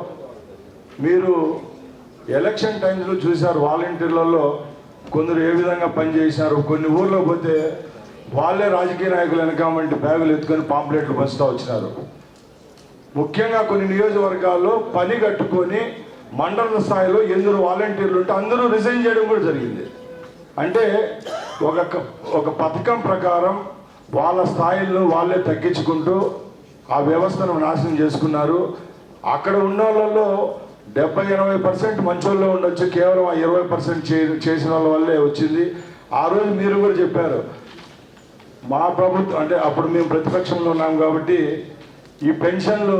మీరు ఎలక్షన్ టైమ్స్లో చూశారు వాలంటీర్లలో కొందరు ఏ విధంగా పనిచేసినారు. కొన్ని ఊర్లో పోతే వాళ్ళే రాజకీయ నాయకులు వెనకామంటే బ్యాగులు ఎత్తుకొని పాంప్లెట్లు పంచుతూ వచ్చినారు. ముఖ్యంగా కొన్ని నియోజకవర్గాల్లో పని కట్టుకొని మండల స్థాయిలో 8 వాలంటీర్లు ఉంటే అందరూ రిజైన్ చేయడం కూడా జరిగింది. అంటే ఒక పథకం ప్రకారం వాళ్ళ స్థాయిలను వాళ్ళే తగ్గించుకుంటూ ఆ వ్యవస్థను నాశనం చేసుకున్నారు. అక్కడ ఉన్న వాళ్ళలో 70-80% మంచోళ్ళలో ఉండొచ్చు, కేవలం ఆ 20% చేసిన వాళ్ళ వల్లే వచ్చింది. ఆ రోజు మీరు కూడా చెప్పారు, మా ప్రభుత్వం అంటే అప్పుడు మేము ప్రతిపక్షంలో ఉన్నాం కాబట్టి ఈ పెన్షన్లు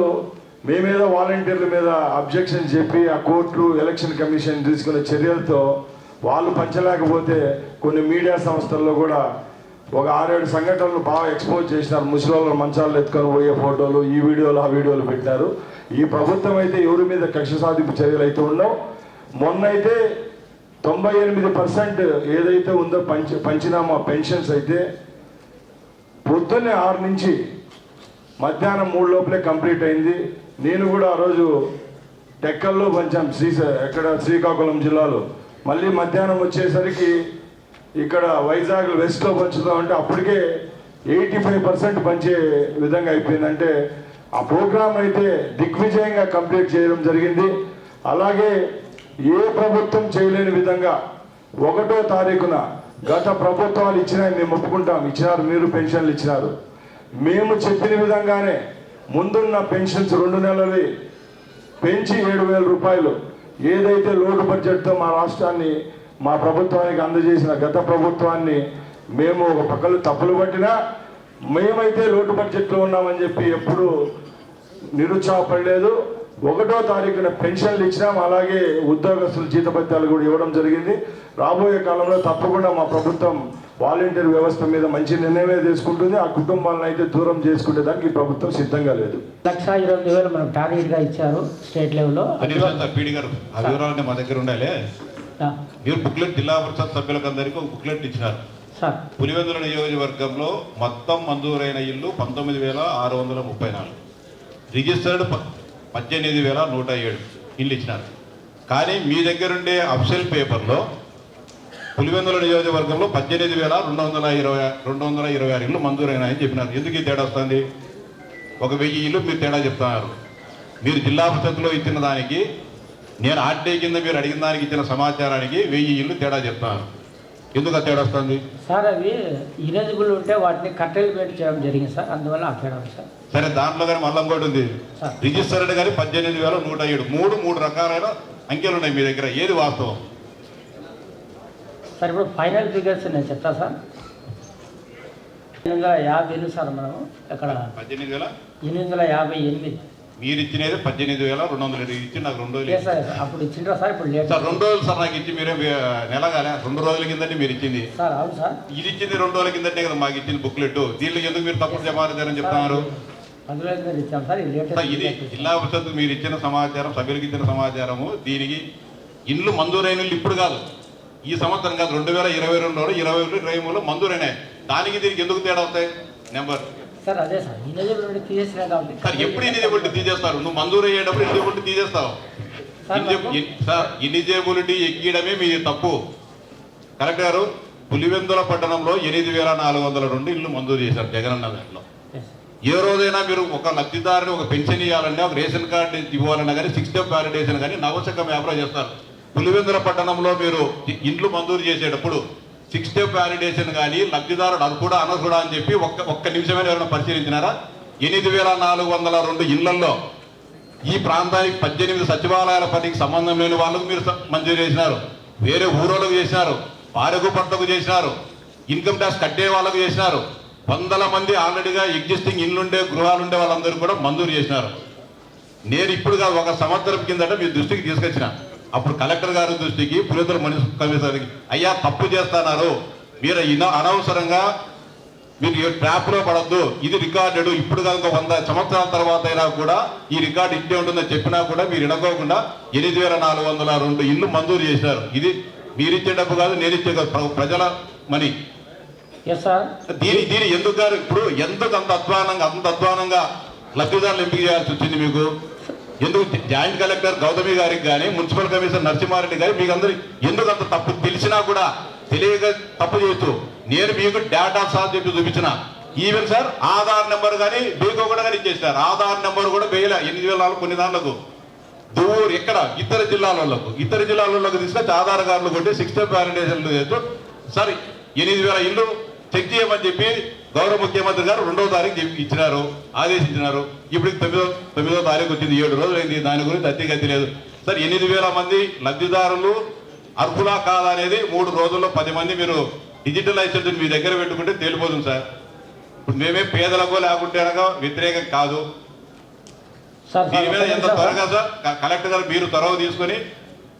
మేమేదో వాలంటీర్ల మీద అబ్జెక్షన్ చెప్పి ఆ కోర్టు ఎలక్షన్ కమిషన్ తీసుకునే చర్యలతో వాళ్ళు పంచలేకపోతే కొన్ని మీడియా సంస్థల్లో కూడా ఒక 6-7 సంఘటనలు బాగా ఎక్స్పోజ్ చేసినారు. ముసలి మంచాలు ఎత్తుకొని పోయే ఫోటోలు, ఈ వీడియోలు ఆ వీడియోలు పెట్టారు. ఈ ప్రభుత్వం అయితే ఎవరి మీద కక్ష సాధింపు చర్యలు అయితే ఉండవు. మొన్నైతే 98% ఏదైతే ఉందో పంచినామో పెన్షన్స్ అయితే పొద్దున్నే 6 నుంచి మధ్యాహ్నం 3 లోపలే కంప్లీట్ అయింది. నేను కూడా ఆ రోజు టెక్కల్లో పంచాం, శ్రీకాకుళం జిల్లాలో. మళ్ళీ మధ్యాహ్నం వచ్చేసరికి ఇక్కడ వైజాగ్ వెస్ట్లో పంచుతామంటే అప్పటికే 85% పంచే విధంగా అయిపోయిందంటే ఆ ప్రోగ్రాం అయితే దిగ్విజయంగా కంప్లీట్ చేయడం జరిగింది. అలాగే ఏ ప్రభుత్వం చేయలేని విధంగా 1వ తారీఖున గత ప్రభుత్వాలు ఇచ్చినాయి, మేము ఒప్పుకుంటాం, ఇచ్చినారు, మీరు పెన్షన్లు ఇచ్చినారు. మేము చెప్పిన విధంగానే ముందున్న పెన్షన్స్ 2 నెలలు పెంచి 7,000 రూపాయలు ఏదైతే లోటు బడ్జెట్తో మా రాష్ట్రాన్ని మా ప్రభుత్వానికి అందజేసిన గత ప్రభుత్వాన్ని మేము ఒక పక్కలు తప్పులు పట్టినా మేమైతే లోటు బడ్జెట్లో ఉన్నామని చెప్పి ఎప్పుడు నిరుత్సాహపడలేదు. 1వ తారీఖున పెన్షన్లు ఇచ్చినాం, అలాగే ఉద్యోగస్తుల జీతభత్యాలు కూడా ఇవ్వడం జరిగింది. రాబోయే కాలంలో తప్పకుండా మా ప్రభుత్వం వాలంటీర్ వ్యవస్థ మీద మంచి నిర్ణయమే తీసుకుంటుంది. ఆ కుటుంబాలను అయితే దూరం చేసుకునే దానికి ఈ ప్రభుత్వం సిద్ధంగా లేదు. 1,20,000 మనం టార్గెట్గా ఇచ్చారు స్టేట్ లెవెల్లో. పీడి గారు ఆ వివరాలన్నీ మా దగ్గర ఉండాలి. మీరు బుక్లెట్ జిల్లా పరిషత్ సభ్యులకు అందరికీ ఒక బుక్లెట్ ఇచ్చినారు. పులివెందుల నియోజకవర్గంలో మొత్తం మంజూరైన ఇల్లు 19,634, రిజిస్టర్డ్ 18,107 ఇల్లు ఇచ్చినారు. కానీ మీ దగ్గరుండే అఫిషియల్ పేపర్లో పులివెందుల నియోజకవర్గంలో 18,226 ఇల్లు మంజూరైనాయని చెప్పినారు. ఎందుకు ఈ తేడా వస్తుంది? 1,000 ఇల్లు మీరు తేడా చెప్తున్నారు. మీరు జిల్లా పరిషత్లో ఇచ్చిన దానికి, నేను ఆర్టీఐ కింద మీరు అడిగిన దానికి ఇచ్చిన సమాచారానికి 1000 ఇల్లు తేడా చెప్తున్నారు. ఎందుకు ఆ తేడా వస్తుంది? సార్ అవి ఇరెజిబుల్ ఉంటే వాటిని కట్టెలు పెట్టి చేయడం జరిగింది సార్, అందువల్ల ఆ తేడా సార్. సరే, దాంట్లో కానీ మళ్ళీ ఇంకోటి ఉంది, రిజిస్టర్డ్ కానీ 18,107, 3 రకాలైన అంకెలు ఉన్నాయి మీ దగ్గర. ఏది వాస్తవం? సార్ ఇప్పుడు ఫైనల్ ఫిగర్స్ నేను చెప్తా సార్. 850 సార్, మనం ఇక్కడ 858. మీరు ఇచ్చినది 18,220 ఇచ్చి నాకు 2 రోజులు అప్పుడు ఇచ్చిండ్రా సార్. ఇప్పుడు లేదు సార్, 2 రోజులు సార్ నాకు ఇచ్చి మీరే నెలగానే 2 రోజుల కిందంటే మీరు ఇచ్చింది సార్. అవును సార్, ఇది ఇచ్చింది 2 రోజుల కిందంటే కదా మాకు ఇచ్చింది బుక్లెట్. దీంట్లో ఎందుకు మీరు తప్పుడు సమాచారం చెప్తున్నారు? ఇది జిల్లా పరిషత్ మీరు ఇచ్చిన సమాచారం, సభ్యులకు ఇచ్చిన సమాచారము. దీనికి ఇండ్లు మంజూరైన ఇప్పుడు కాదు, ఈ సంవత్సరం కాదు, 2022లో 2023లో మంజూరైనాయి. దానికి దీనికి ఎందుకు తేడా వస్తాయి? నెంబర్ సార్ అదే సార్ ఇనెలిజిబిలిటీ తీసేసినా కాబట్టి సార్ ఎప్పుడు ఇనిజిబిలిటీ తీసేస్తారు? నువ్వు మంజూరు అయ్యేటప్పుడు ఇనిజిబిలిటీ తీసేస్తావు. సార్ ఇనిజిబిలిటీ ఎక్కడమే మీది తప్పు. కలెక్టర్ గారు, పులివెందుల పట్టణంలో 8,402 ఇళ్ళు మంజూరు చేశారు జగనన్న దాంట్లో. ఏ రోజైనా మీరు ఒక లబ్ధిదారుని ఒక పెన్షన్ ఇవ్వాలన్నా, ఒక రేషన్ కార్డు ఇవ్వాలన్నా కానీ 6 స్టెప్ వ్యాలిడేషన్ కానీ నవశకం యాప్లో చేస్తారు. పులివెందుల పట్టణంలో మీరు ఇండ్లు మంజూరు చేసేటప్పుడు 6 స్టెప్ వ్యాలిడేషన్ కానీ లబ్ధిదారుడు అది కూడా అనర్హుడా అని చెప్పి ఒక్క నిమిషమైన ఎవరైనా పరిశీలించినారా? 8,402 ఇళ్లలో ఈ ప్రాంతానికి 18 సచివాలయాల పనికి సంబంధం లేని వాళ్ళకు మీరు మంజూరు చేసినారు. వేరే ఊరోళ్ళకు చేసినారు, భార్యకు భర్తకు చేసినారు, ఇన్కమ్ ట్యాక్స్ కట్టే వాళ్ళకు చేసినారు. 100 మంది ఆల్రెడీగా ఎగ్జిస్టింగ్ ఇల్లుండే గృహాలుండే వాళ్ళందరూ కూడా మంజూరు చేసినారు. నేను ఇప్పుడుగా 1 సంవత్సరం కిందట మీ దృష్టికి తీసుకొచ్చిన. అప్పుడు కలెక్టర్ గారి దృష్టికి, పులివెందుల మున్సిపల్ కమిషనర్కి, అయ్యా తప్పు చేస్తున్నారు, మీరు అనవసరంగా మీరు ట్రాప్లో పడద్దు, ఇది రికార్డెడ్. ఇప్పుడు కనుక 100 సంవత్సరాల తర్వాత అయినా కూడా ఈ రికార్డు ఇట్టే ఉంటుందని చెప్పినా కూడా మీరు ఇడకోకుండా 8,402 ఇల్లు మంజూరు చేసినారు. ఇది మీరిచ్చే డబ్బు కాదు, నేను ఇచ్చే ప్రజల మనీ. దీని ఎందుకు గారు ఇప్పుడు ఎందుకు అంత అధ్వానంగా లబ్ధిదారులు ఎంపిక చేయాల్సి వచ్చింది మీకు? ఎందుకు జాయింట్ కలెక్టర్ గౌతమి గారికి కానీ, మున్సిపల్ కమిషనర్ నరసింహారెడ్డి గారి మీకు అందరికి ఎందుకు అంత తప్పు తెలిసినా కూడా తెలియక తప్పు చేయొచ్చు? నేను మీకు డేటా సార్ చెప్పి చూపించిన. ఈవెన్ సార్ ఆధార్ నెంబర్ కానీ బేకో కూడా కానీ ఇచ్చేసారు. ఆధార్ నెంబర్ కూడా వేయలే 8,000 కొన్ని దాంట్లకు దూరు ఎక్కడ ఇతర జిల్లాలకు తీసుకొచ్చి ఆధార్ కార్డులు కొట్టి 6 స్టెప్ వ్యాలిడేషన్లు చేస్తూ సార్ 8,000 ఇల్లు చెక్ చేయమని చెప్పి గౌరవ ముఖ్యమంత్రి గారు 2వ తారీఖు ఇచ్చినారు, ఆదేశించినారు. ఇప్పుడు 9వ తారీఖు వచ్చింది, 7 రోజులు అయింది. దాని గురించి అతిగతి లేదు సార్. 8,000 మంది లబ్ధిదారులు అర్హులా కాదా అనేది 3 రోజుల్లో 10 మంది మీరు డిజిటల్ లైసెన్స్ మీ దగ్గర పెట్టుకుంటే తేలిపోతుంది సార్. ఇప్పుడు మేమే పేదలకు లేకుంటే వ్యతిరేకం కాదు. దీని మీద ఎంత త్వరగా సార్ కలెక్టర్ గారు మీరు త్వరగా తీసుకొని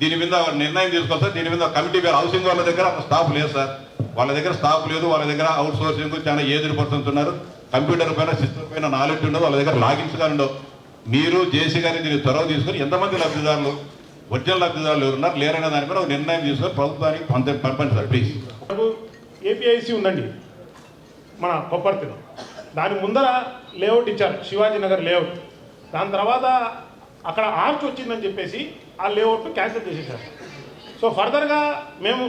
దీని మీద నిర్ణయం తీసుకోవాలి సార్. దీని మీద కమిటీ హౌసింగ్ వాళ్ళ దగ్గర స్టాఫ్ లేదు సార్, వాళ్ళ దగ్గర స్టాఫ్ లేదు, వాళ్ళ దగ్గర అవుట్ సోర్సింగ్ చాలా ఏజ్డ్ పర్సన్స్ ఉన్నారు, కంప్యూటర్ పైన సిస్టమ్ పైన నాలెడ్జ్ ఉండదు, వాళ్ళ దగ్గర లాగిన్స్ కానీ ఉండవు. మీరు జేసీ గారిని దీన్ని త్వరగా తీసుకొని ఎంతమంది లబ్ధిదారులు ఒరిజినల్ లబ్ధిదారులు ఎవరున్నారు లేరనే దానిపైన ఒక నిర్ణయం తీసుకొని ప్రభుత్వానికి పంపండి సార్ ప్లీజ్. ఏపీఐసి ఉందండి మన కొప్పర్తిలో, దాని ముందర లేఅవుట్ ఇచ్చారు, శివాజీ నగర్ లేఅవుట్. దాని తర్వాత అక్కడ ఆర్చ్ వచ్చిందని చెప్పేసి ఆ లేఅవుట్ను క్యాన్సిల్ చేసేసారు. సో ఫర్దర్గా నేను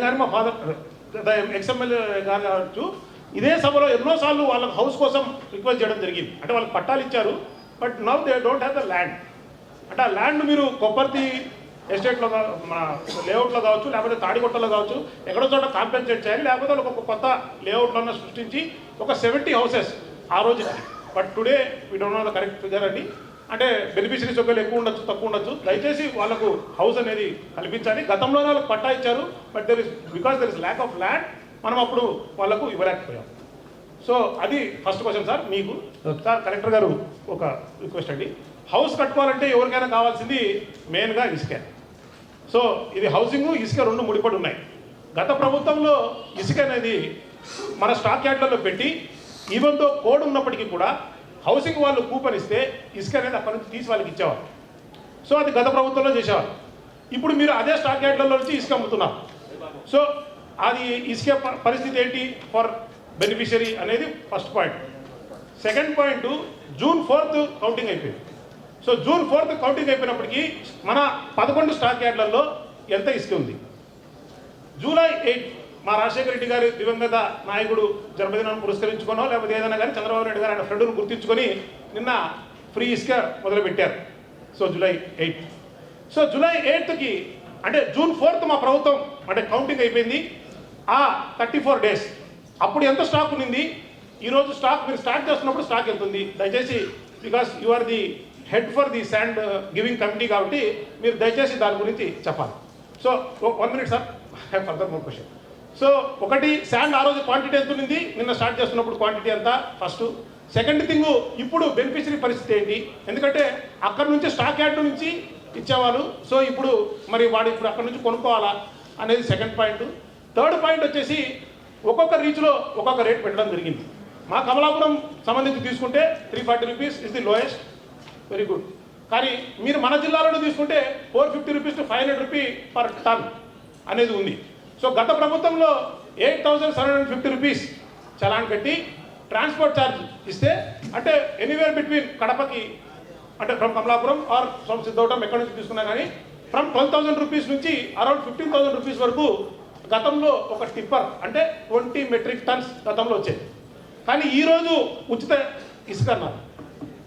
కానీ మా ఫాదర్ ఎక్స్ఎమ్మెల్యే గారు కావచ్చు ఇదే సభలో ఎన్నోసార్లు వాళ్ళకి హౌస్ కోసం రిక్వెస్ట్ చేయడం జరిగింది. అంటే వాళ్ళకి పట్టాలు ఇచ్చారు, but now they don't have the land. అంటే ఆ ల్యాండ్ మీరు కొప్పర్తి ఎస్టేట్లో మన లేఅవుట్లో కావచ్చు, లేకపోతే తాడికొట్టలో కావచ్చు, ఎక్కడో చోట కాంపెన్సేట్ చేయాలి, లేకపోతే ఒక కొత్త లేఅవుట్లను సృష్టించి ఒక 70 హౌసెస్ ఆ రోజు. But today we don't know the correct figure అండి. అంటే బెనిఫిషరీస్ ఒకవేళ ఎక్కువ ఉండొచ్చు, తక్కువ ఉండొచ్చు. దయచేసి వాళ్ళకు హౌస్ అనేది కల్పించాలి. గతంలోనే వాళ్ళకి పట్టా ఇచ్చారు, but because there is lack of land మనం అప్పుడు వాళ్ళకు ఇవ్వలేకపోయాం. సో అది ఫస్ట్ క్వశ్చన్ సార్ మీకు. సార్ కలెక్టర్ గారు ఒక రిక్వెస్ట్ అండి, హౌస్ కట్టుకోవాలంటే ఎవరికైనా కావాల్సింది మెయిన్గా ఇసుక. సో ఇది హౌసింగ్ ఇసుక 2 ముడిపడి ఉన్నాయి. గత ప్రభుత్వంలో ఇసుక అనేది మన స్టాక్ యార్డ్లలో పెట్టి ఈవెన్తో కోడ్ ఉన్నప్పటికీ కూడా హౌసింగ్ వాళ్ళు కూపన్ ఇస్తే ఇసుక అనేది అక్కడి నుంచి తీసి వాళ్ళకి ఇచ్చేవారు. సో అది గత ప్రభుత్వంలో చేసేవారు. ఇప్పుడు మీరు అదే స్టాక్ యార్డ్లలో నుంచి ఇసుక అమ్ముతున్నారు. సో అది ఇసుక పరిస్థితి ఏంటి ఫర్ బెనిఫిషరీ అనేది first point. Second point, June 4th counting అయిపోయింది. సో June 4th కౌంటింగ్ అయిపోయినప్పటికీ మన 11 స్టాక్ యార్డ్లలో ఎంత ఇసుక ఉంది? July 8 మా రాజశేఖర రెడ్డి గారి దివంగత నాయకుడు జన్మదినాన్ని పురస్కరించుకోనో లేకపోతే ఏదైనా కానీ చంద్రబాబు నాయుడు గారు ఆయన ఫ్రెండ్ను గుర్తించుకొని నిన్న ఫ్రీ ఇసుక మొదలుపెట్టారు. So July 8. సో July 8కి అంటే June 4th మా ప్రభుత్వం అంటే కౌంటింగ్ అయిపోయింది. ఆ 34 డేస్ అప్పుడు ఎంత స్టాక్ ఉన్నింది, ఈరోజు స్టాక్ మీరు స్టార్ట్ చేస్తున్నప్పుడు స్టాక్ వెళ్తుంది. దయచేసి because you are the head for the sand giving committee కాబట్టి మీరు దయచేసి దాని గురించి చెప్పాలి. So 1 minute sir, further more question. So ఒకటి శాండ్ ఆ రోజు క్వాంటిటీ ఎంత ఉంది, నిన్న స్టార్ట్ చేస్తున్నప్పుడు క్వాంటిటీ ఎంత ఫస్ట్. సెకండ్ థింగ్, ఇప్పుడు బెనిఫిషరీ పరిస్థితి ఏంటి? ఎందుకంటే అక్కడ నుంచి స్టాక్ యార్డ్ నుంచి ఇచ్చేవాళ్ళు, సో ఇప్పుడు మరి వాడు ఇప్పుడు అక్కడ నుంచి కొనుక్కోవాలా అనేది సెకండ్ పాయింట్. థర్డ్ పాయింట్ వచ్చేసి ఒక్కొక్క రీచ్లో ఒక్కొక్క రేట్ పెట్టడం జరిగింది. మా కమలాపురం సంబంధించి తీసుకుంటే 340 rupees is the lowest, very good. కానీ మీరు మన జిల్లాలో తీసుకుంటే 450 rupees to 500 rupee per ton అనేది ఉంది. సో గత ప్రభుత్వంలో 8,750 రూపీస్ చలాన్ కట్టి ట్రాన్స్పోర్ట్ ఛార్జ్ ఇస్తే అంటే ఎనీవేర్ బిట్వీన్ కడపకి అంటే from Kamalapuram or from Siddavatam ఎక్కడి నుంచి తీసుకున్నా కానీ ఫ్రమ్ 12,000 రూపీస్ నుంచి అరౌండ్ 15,000 రూపీస్ వరకు గతంలో ఒక టిప్పర్ అంటే 20 మెట్రిక్ టన్స్ గతంలో వచ్చేది. కానీ ఈరోజు ఉచిత ఇసుక అన్నారు.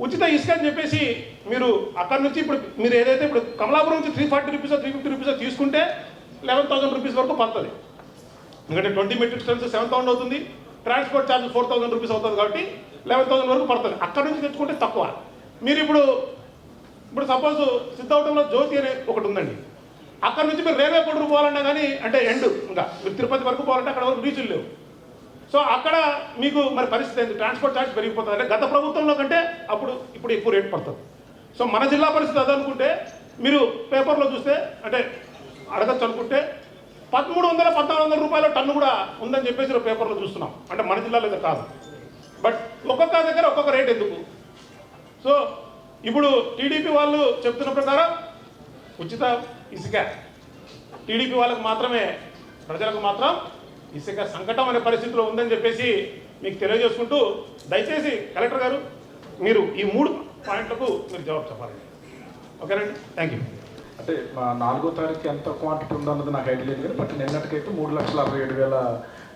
ఉచిత ఇసుక అని చెప్పేసి మీరు అక్కడ నుంచి ఇప్పుడు మీరు ఏదైతే ఇప్పుడు కమలాపురం నుంచి 340 రూపీస్ 350 రూపీస్ తీసుకుంటే 11,000 రూపీస్ వరకు పడుతుంది. ఎందుకంటే 20 మెట్రిక్ టన్స్ 7,000 అవుతుంది, ట్రాన్స్పోర్ట్ ఛార్జ్ 4,000 రూపీస్ అవుతుంది కాబట్టి 11,000 వరకు పడుతుంది. అక్కడ నుంచి తెచ్చుకుంటే తక్కువ. మీరు ఇప్పుడు సపోజ్ సిద్ధవటంలో జ్యోతి అనే ఒకటి ఉందండి, అక్కడ నుంచి మీరు రైల్వే పొడుగు పోవాలన్నా కానీ అంటే ఎండ్ ఇంకా మీరు తిరుపతి వరకు పోవాలంటే అక్కడ వరకు రీచులు లేవు. సో అక్కడ మీకు మరి పరిస్థితి ఏంటి, ట్రాన్స్పోర్ట్ ఛార్జ్ పెరిగిపోతుంది. అంటే గత ప్రభుత్వంలో కంటే ఇప్పుడు ఎక్కువ రేట్ పడుతుంది. సో మన జిల్లా పరిస్థితి అదనుకుంటే మీరు పేపర్లో చూస్తే అంటే అడగచ్చు అనుకుంటే 1,300-1,400 రూపాయల టన్ను కూడా ఉందని చెప్పేసి పేపర్లో చూస్తున్నాం. అంటే మన జిల్లాలో అయితే కాదు, బట్ ఒక్కొక్క దగ్గర ఒక్కొక్క రేట్ ఎందుకు. సో ఇప్పుడు టీడీపీ వాళ్ళు చెప్తున్న ప్రకారం ఉచిత ఇసుక టీడీపీ వాళ్ళకు మాత్రమే, ప్రజలకు మాత్రం ఇసుక సంకటం అనే పరిస్థితిలో ఉందని చెప్పేసి మీకు తెలియజేసుకుంటూ దయచేసి కలెక్టర్ గారు మీరు ఈ 3 పాయింట్లకు మీరు జవాబు చెప్పాలండి. ఓకేనండి, థ్యాంక్ యూ. అంటే 4వ తారీఖు ఎంత క్వాంటిటీ ఉందన్నది నాకు ఐడియా లేదు కానీ బట్ నిన్నటికైతే 3,67,000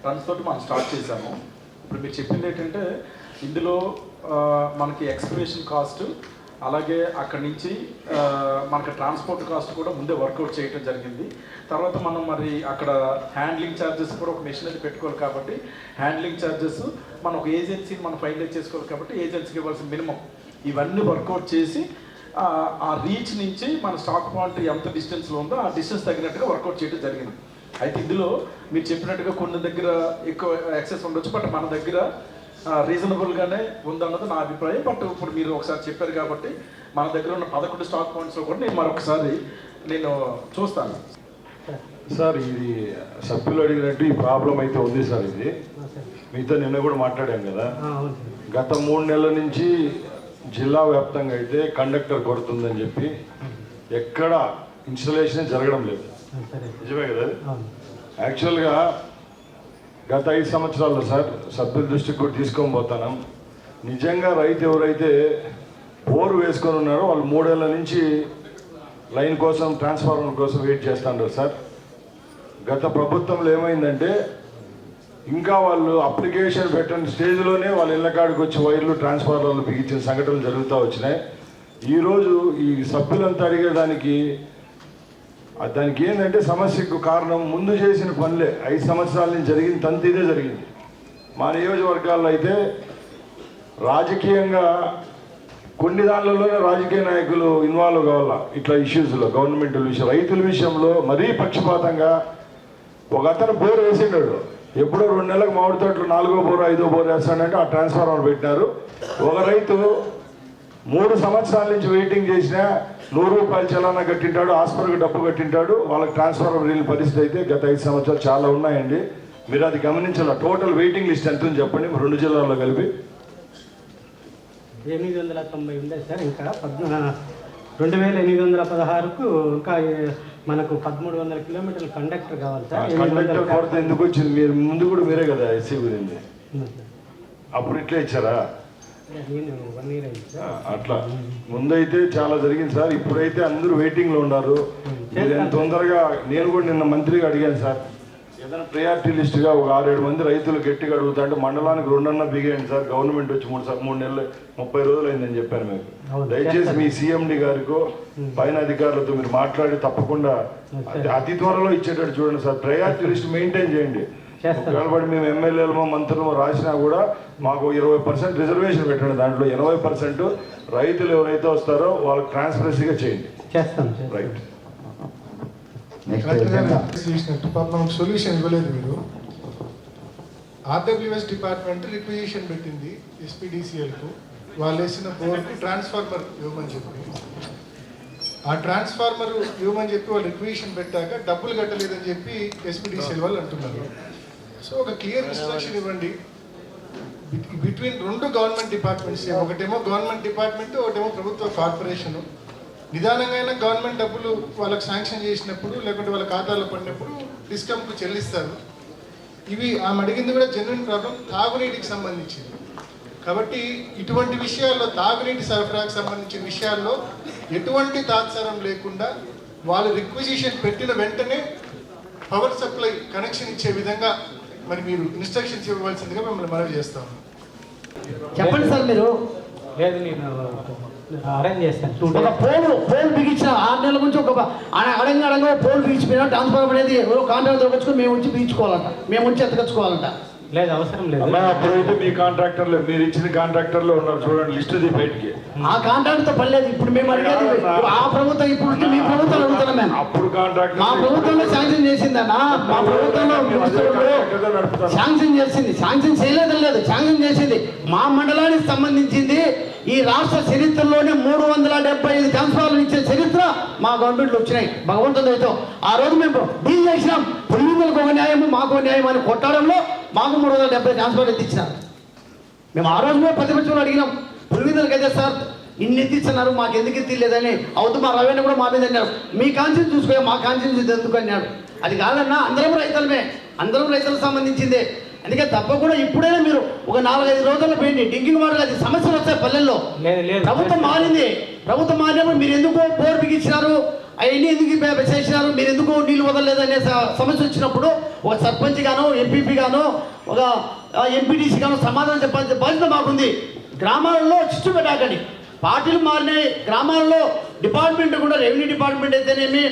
టన్స్ తోటి మనం స్టార్ట్ చేశాము. ఇప్పుడు మీరు చెప్పింది ఏంటంటే ఇందులో మనకి ఎక్స్ప్రెషన్ కాస్ట్ అలాగే అక్కడి నుంచి మనకి ట్రాన్స్పోర్ట్ కాస్ట్ కూడా ముందే వర్కౌట్ చేయడం జరిగింది. తర్వాత మనం మరి అక్కడ హ్యాండ్లింగ్ ఛార్జెస్ కూడా ఒక మెషిన్ అది పెట్టుకోవాలి కాబట్టి హ్యాండ్లింగ్ ఛార్జెస్ మనం ఒక ఏజెన్సీని మనం ఫైనలైజ్ చేసుకోవాలి కాబట్టి ఏజెన్సీకి ఇవ్వాల్సిన మినిమం ఇవన్నీ వర్కౌట్ చేసి ఆ రీచ్ నుంచి మన స్టాక్ పాయింట్ ఎంత డిస్టెన్స్లో ఉందో ఆ డిస్టెన్స్ తగినట్టుగా వర్కౌట్ చేయడం జరిగింది. అయితే ఇందులో మీరు చెప్పినట్టుగా కొన్ని దగ్గర ఎక్కువ యాక్సెస్ ఉండొచ్చు, బట్ మన దగ్గర రీజనబుల్గానే ఉందన్నది నా అభిప్రాయం. బట్ ఇప్పుడు మీరు ఒకసారి చెప్పారు కాబట్టి మన దగ్గర ఉన్న 11 స్టాక్ పాయింట్స్లో కూడా నేను మరొకసారి చూస్తాను. సార్ ఇది సభ్యులు అడిగినట్టు ఈ ప్రాబ్లం అయితే ఉంది సార్. ఇది మీతో నిన్న కూడా మాట్లాడాం కదా, గత 3 నెలల నుంచి జిల్లా వ్యాప్తంగా అయితే కండక్టర్ కొడుతుందని చెప్పి ఎక్కడ ఇన్స్టలేషన్ జరగడం లేదు. నిజమే కదా? యాక్చువల్గా గత 5 సంవత్సరాల్లో సార్ సభ్యుల దృష్టికి కూడా తీసుకొని పోతాను. నిజంగా రైతు ఎవరైతే బోరు వేసుకొని ఉన్నారో వాళ్ళు 3 ఏళ్ళ నుంచి లైన్ కోసం ట్రాన్స్ఫార్మర్ కోసం వెయిట్ చేస్తున్నారు సార్. గత ప్రభుత్వంలో ఏమైందంటే ఇంకా వాళ్ళు అప్లికేషన్ పెట్టని స్టేజ్లోనే వాళ్ళ ఇళ్ళ కాడికి వచ్చి వైర్లు ట్రాన్స్ఫార్మర్లు బిగించిన సంఘటనలు జరుగుతూ వచ్చినాయి. ఈరోజు ఈ సభ్యులంతా అడిగేదానికి ఏంటంటే సమస్యకు కారణం ముందు చేసిన పనులే. 5 సంవత్సరాల నుంచి జరిగింది తంతు ఇదే జరిగింది. మా నియోజకవర్గాల్లో అయితే రాజకీయంగా కొన్ని దానిలోనే రాజకీయ నాయకులు ఇన్వాల్వ్ కావాలా ఇట్లా ఇష్యూస్లో, గవర్నమెంట్ విషయం, రైతుల విషయంలో మరీ పక్షపాతంగా. ఒక అతను బోర్ వేసిండాడు, ఎప్పుడో 2 నెలలకు మామిడి తోటలు 4వ బోరు 5వ బోరు వేస్తాడంటే ఆ ట్రాన్స్ఫార్మర్ పెట్టినారు. ఒక రైతు 3 సంవత్సరాల నుంచి వెయిటింగ్ చేసినా 100 రూపాయలు చలానా కట్టింటాడు, హాస్పిటల్కి డబ్బు కట్టింటాడు, వాళ్ళకి ట్రాన్స్ఫార్మర్ వెళ్ళిన పరిస్థితి అయితే గత 5 సంవత్సరాలు చాలా ఉన్నాయండి. మీరు అది గమనించాల. టోటల్ వెయిటింగ్ లిస్ట్ ఎంత ఉంది చెప్పండి 2 జిల్లాల్లో కలిపి? 890 ఉంది సార్. ఇంకా 2816కు ఇంకా మనకు 1300 కిలోమీటర్ల కండక్టర్ కావాలి సార్. కండక్టర్ కొరత ఎందుకు వచ్చింది? మీరు ముందు కూడా మీరే కదా ఎస్సీ గురించి, అప్పుడు ఇట్లా ఇచ్చారా? అట్లా ముందైతే చాలా జరిగింది సార్. ఇప్పుడైతే అందరూ వెయిటింగ్లో ఉన్నారు. మీరు ఎంత తొందరగా, నేను కూడా నిన్న మంత్రిగా అడిగాను సార్, ఏదైనా ప్రయారిటీ లిస్టుగా ఒక 6-7 మంది రైతులు గట్టిగా అడుగుతా అంటే మండలానికి 2 బిగేయండి సార్. గవర్నమెంట్ వచ్చి 3 నెలలు 30 రోజులు అయిందని చెప్పాను మీకు. దయచేసి మీ సీఎండి గారికో పైన అధికారులతో మీరు మాట్లాడి తప్పకుండా అతి త్వరలో ఇచ్చేటట్టు చూడండి సార్. ప్రయారిటీ లిస్ట్ మెయింటైన్ చేయండి. ఒకవేళ మేము ఎమ్మెల్యేలమో మంత్రులమో రాసినా కూడా మాకు 20% రిజర్వేషన్ పెట్టండి. దాంట్లో 80% రైతులు ఎవరైతే వస్తారో వాళ్ళకి ట్రాన్స్పరెన్సీగా చేయండి. రైట్. పాపం సొల్యూషన్ ఇవ్వలేదు మీరు. ఆర్డబ్ల్యూఎస్ డిపార్ట్మెంట్ రిక్విజిషన్ పెట్టింది ఎస్పీడీసీఎల్కు, వాళ్ళు వేసిన బోర్కు ట్రాన్స్ఫార్మర్ ఇవ్వమని చెప్పి. ఆ ట్రాన్స్ఫార్మర్ ఇవ్వమని చెప్పి వాళ్ళు రిక్విజిషన్ పెట్టాక డబ్బులు కట్టలేదని చెప్పి ఎస్పీడీసీఎల్ వాళ్ళు అంటున్నారు. సో ఒక క్లియర్ ఇన్స్ట్రక్షన్ ఇవ్వండి బిట్వీన్ 2 గవర్నమెంట్ డిపార్ట్మెంట్స్. ఒకటేమో గవర్నమెంట్ డిపార్ట్మెంట్, ఒకటేమో ప్రభుత్వ కార్పొరేషను. నిదానంగా గవర్నమెంట్ డబ్బులు వాళ్ళకి శాంక్షన్ చేసినప్పుడు లేకుంటే వాళ్ళ ఖాతాలో పడినప్పుడు డిస్కమ్కు చెల్లిస్తారు. ఇవి ఆమె అడిగింది కూడా జెన్యున్ ప్రాబ్లం, తాగునీటికి సంబంధించింది. కాబట్టి ఇటువంటి విషయాల్లో తాగునీటి సరఫరాకు సంబంధించిన విషయాల్లో ఎటువంటి తాత్సారం లేకుండా వాళ్ళు రిక్విజిషన్ పెట్టిన వెంటనే పవర్ సప్లై కనెక్షన్ ఇచ్చే విధంగా మరి మీరు ఇన్స్ట్రక్షన్స్ ఇవ్వవలసిందిగా మిమ్మల్ని మనవి చేస్తాము. చెప్పండి సార్. మీరు లేదు నేను అరేంజ్ చేస్తాను. ఒక పోల్ బిగించిన 6 నెలల నుంచి ఒక అడంగా పోల్ బిగించిపోయినా ట్రాన్స్ఫార్మర్ అనేది ఎవరో కాంట్రాక్ట్ దొరకొచ్చుకొని మేము వచ్చి బిగించుకోవాలంట, మేము వచ్చి ఎత్తకొచ్చుకోవాలంట. లేదు అవసరం లేదు. అప్పుడైతే మీ కాంట్రాక్టర్లు మీరు ఇచ్చిన కాంట్రాక్టర్లు ఉన్నారు చూడండి, లిస్ట్ ది బయటికి. ఆ కాంట్రాక్ట్తో పర్లేదు. ఇప్పుడు మేము అడిగేది ఆ ప్రభుత్వం, ఇప్పుడు మీ ప్రభుత్వం అడుగుతున్నాం మేము. అప్పుడు కాంట్రాక్ట్ మా ప్రభుత్వంలో శాంక్షన్ చేసిందన్నా, మా ప్రభుత్వంలో శాంక్షన్ చేసింది. శాంక్షన్ చేయలేదు లేదు, శాంక్షన్ చేసింది. మా మండలానికి సంబంధించింది ఈ రాష్ట్ర చరిత్రలోనే 375 ట్రాన్స్ఫార్మర్లు ఇచ్చే చరిత్ర మా గవర్నమెంట్లో వచ్చినాయి. భగవంతుడితో ఆ రోజు మేము డీల్ చేసినాం. పులివెందులకు ఒక న్యాయము, మాకు న్యాయం అని కొట్టడంలో మాకు 370 ట్రాన్స్ఫార్మర్లు ఎత్తిచ్చినారు. మేము ఆ రోజు కూడా ప్రతిపక్షంలో అడిగినాం, పులివెందులకు అయితే సార్ ఇన్ని ఎత్తిస్తున్నారు, మాకు ఎందుకు ఎత్తిలేదని. అవుతూ మా రవేణ కూడా మా మీద అన్నారు, మీ కాన్షియన్స్ చూసుకో, మా కాన్షియన్స్ ఎందుకు అన్నాడు. అది కాదన్నా, అందరం రైతులమే, అందరం రైతులకు సంబంధించిందే. అందుకే తప్పకుండా ఇప్పుడైనా మీరు ఒక 4-5 రోజుల్లో పోయింది డ్రింకింగ్ వాటర్, అది సమస్యలు వస్తాయి పల్లెల్లో. ప్రభుత్వం మారింది. ప్రభుత్వం మారినప్పుడు మీరు ఎందుకు బోర్ బిగించినారు, అవన్నీ ఎందుకు చేసినారు, మీరు ఎందుకు నీళ్ళు వదలలేదనే సమస్య వచ్చినప్పుడు ఒక సర్పంచ్ గాను, ఎంపీపీ గాను, ఒక ఎంపీటీసీ గాను సమాధానం చెప్పాల్సిన బాధ్యత మాకుంది. గ్రామాలలో చిచ్చు పెట్టాకండి. పార్టీలు మారినాయి. గ్రామాల్లో డిపార్ట్మెంట్ కూడా, రెవెన్యూ డిపార్ట్మెంట్ అయితేనేమి,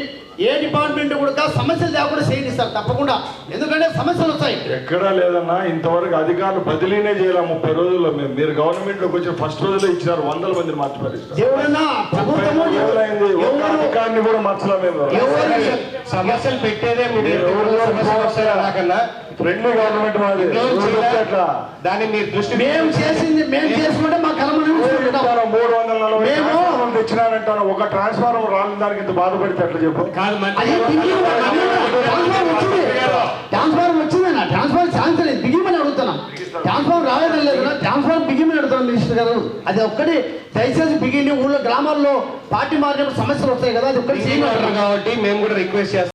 ఏ డిపార్ట్మెంట్ కూడా సమస్యలు లేకుండా చేయండి సార్ తప్పకుండా. ఎందుకంటే సమస్యలు వస్తాయి. ఎక్కడా లేదన్నా, ఇంతవరకు అధికారులు బదిలీనే చేయాలి 30 రోజుల్లో. మీరు గవర్నమెంట్ లోకి వచ్చిన ఫస్ట్ రోజులో ఇచ్చినారు, 100 మందిని మార్చిపారు. అధికారిని కూడా మార్చలేము. సమస్యలు పెట్టేదే ఫ్రెండ్లీ గవర్నమెంట్ మాది. దాన్ని మీరు దృష్టి మేము చేసింది మేము చేసుకుంటే మా కర్మ 340 తెచ్చినారంటాను. ఒక ట్రాన్స్ఫార్మర్ రాని దానికి ఇంత బాధపడితే ఎట్లా చెప్పు. ట్రాన్స్ఫార్మర్ వచ్చిందన్నా, ట్రాన్స్ఫార్మర్ ఛాన్స్ లేదు, బిగిమని అడుగుతున్నాం. ట్రాన్స్ఫార్మర్ రాలేదని లేదు, ట్రాన్స్ఫార్మర్ బిగిమని అడుగుతున్నాం మినిస్టర్ గారు. అది ఒక్కటి దయచేసి బిగిని. ఊళ్ళో గ్రామాల్లో పార్టీ మారినప్పుడు సమస్యలు వస్తాయి కదా, అది ఒక్కటి చేయమంటారు. కాబట్టి మేము కూడా రిక్వెస్ట్ చేస్తాం.